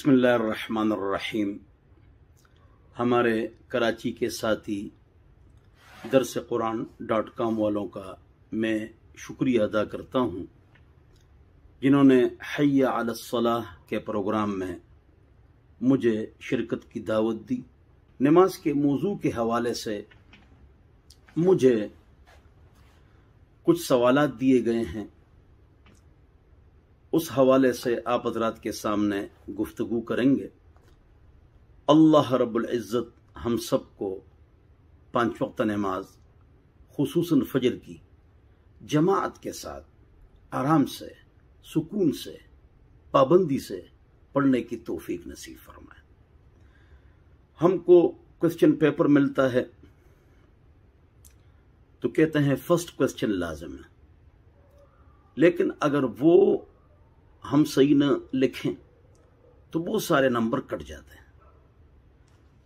बिस्मिल्लाहिर्रहमानिर्रहीम। हमारे कराची के साथी दरस कुरान.com वालों का मैं शुक्रिया अदा करता हूँ, जिन्होंने हय्या अलस्सलाह के प्रोग्राम में मुझे शिरकत की दावत दी। नमाज के मौजू के हवाले से मुझे कुछ सवालात दिए गए हैं, उस हवाले से आप हज़रात के सामने गुफ्तगू करेंगे। अल्लाह रब्बुल इज़्ज़त हम सबको 5 वक्त नमाज खुसूसन फजर की जमाअत के साथ आराम से, सुकून से, पाबंदी से पढ़ने की तौफीक नसीब फरमाए। हमको क्वेश्चन पेपर मिलता है तो कहते हैं फर्स्ट क्वेश्चन लाजिम है, लेकिन अगर वो हम सही न लिखें तो बहुत सारे नंबर कट जाते हैं।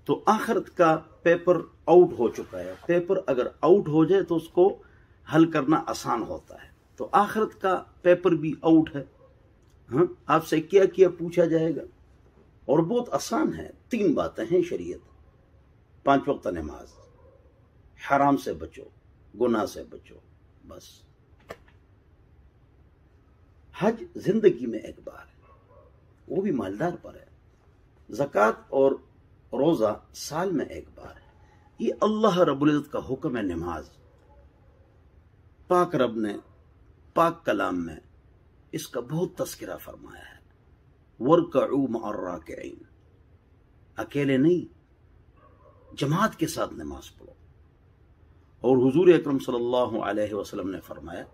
तो आखिरत का पेपर आउट हो चुका है। पेपर अगर आउट हो जाए तो उसको हल करना आसान होता है। तो आखिरत का पेपर भी आउट है। हाँ, आपसे क्या क्या पूछा जाएगा और बहुत आसान है। 3 बातें हैं शरीयत: 5 वक्त नमाज, हराम से बचो, गुनाह से बचो, बस। हज जिंदगी में एक बार है, वो भी मालदार पर है। ज़कात और रोज़ा साल में एक बार है। ये अल्लाह रब्बुल इज़्ज़त का हुक्म है नमाज। पाक रब ने पाक कलाम में इसका बहुत तस्करा फरमाया है। वरकऊ मअर राकिईन, अकेले नहीं, जमात के साथ नमाज पढ़ो। और हुजूर अकरम सल्लल्लाहु अलैहि वसल्लम ने फरमाया,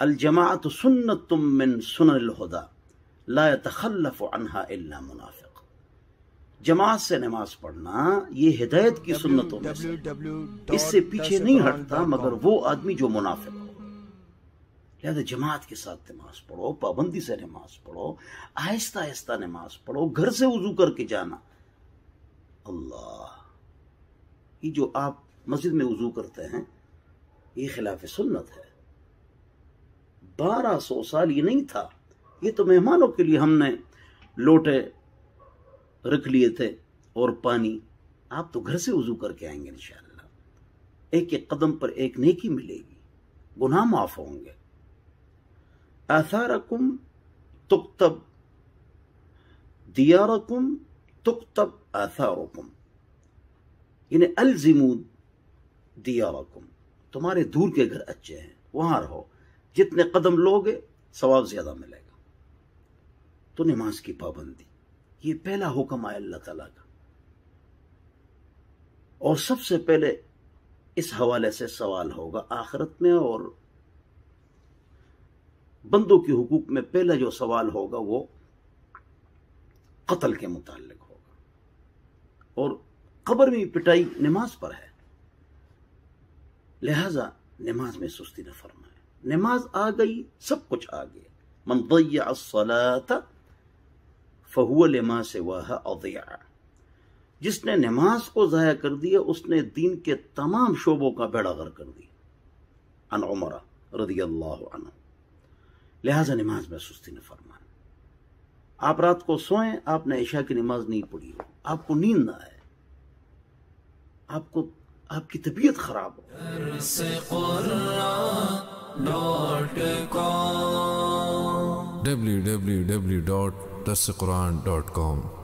अल जमाअतु सुन्नतुम मिन सुननिल हुदा ला यतखल्लफु अन्हा इल्ला मुनाफिक। जमात से नमाज पढ़ना ये हिदायत की सुन्नतों में से, इससे पीछे नहीं हटता मगर वो आदमी जो मुनाफिक हो। लिहाजा जमात के साथ नमाज पढ़ो, पाबंदी से नमाज पढ़ो, आहिस्ता आहिस्ता नमाज पढ़ो, घर से वजू करके जाना। अल्लाह, ये जो आप मस्जिद में वजू करते हैं ये खिलाफ सुन्नत है। 1200 साल ये नहीं था। ये तो मेहमानों के लिए हमने लोटे रख लिए थे और पानी। आप तो घर से वजू करके आएंगे इंशाअल्लाह। एक एक कदम पर एक नेकी मिलेगी, गुनाह माफ होंगे। आसारकुम तुक्तब दियारकुम तुक्तब आसारकुम, यानी अलजिमू दियारकुम, तुम्हारे दूर के घर अच्छे हैं, वहां रहो, जितने कदम लोगे सवाब ज्यादा मिलेगा। तो नमाज की पाबंदी ये पहला हुक्म है अल्लाह ताला का। और सबसे पहले इस हवाले से सवाल होगा आखिरत में, और बंदों के हुकूक में पहला जो सवाल होगा वो कत्ल के मुताल्लिक होगा। और कब्र में पिटाई नमाज पर है। लिहाजा नमाज में सुस्ती न फरमाए। नमाज आ गई, सब कुछ आ गया। मन ضيع الصلاة فهو لما سواها अضيع। जिसने नमाज को ज़ाया कर दिया उसने दीन के तमाम शोबों का बेड़ा गर्क कर दिया। अन उमर रज़ियल्लाहु अन्हु। लिहाजा नमाज में सुस्ती न फरमाए। आप रात को सोएं, आपने इशा की नमाज नहीं पढ़ी हो, आपको नींद ना आए, आपको आपकी तबीयत खराब हो, www.darsequran.com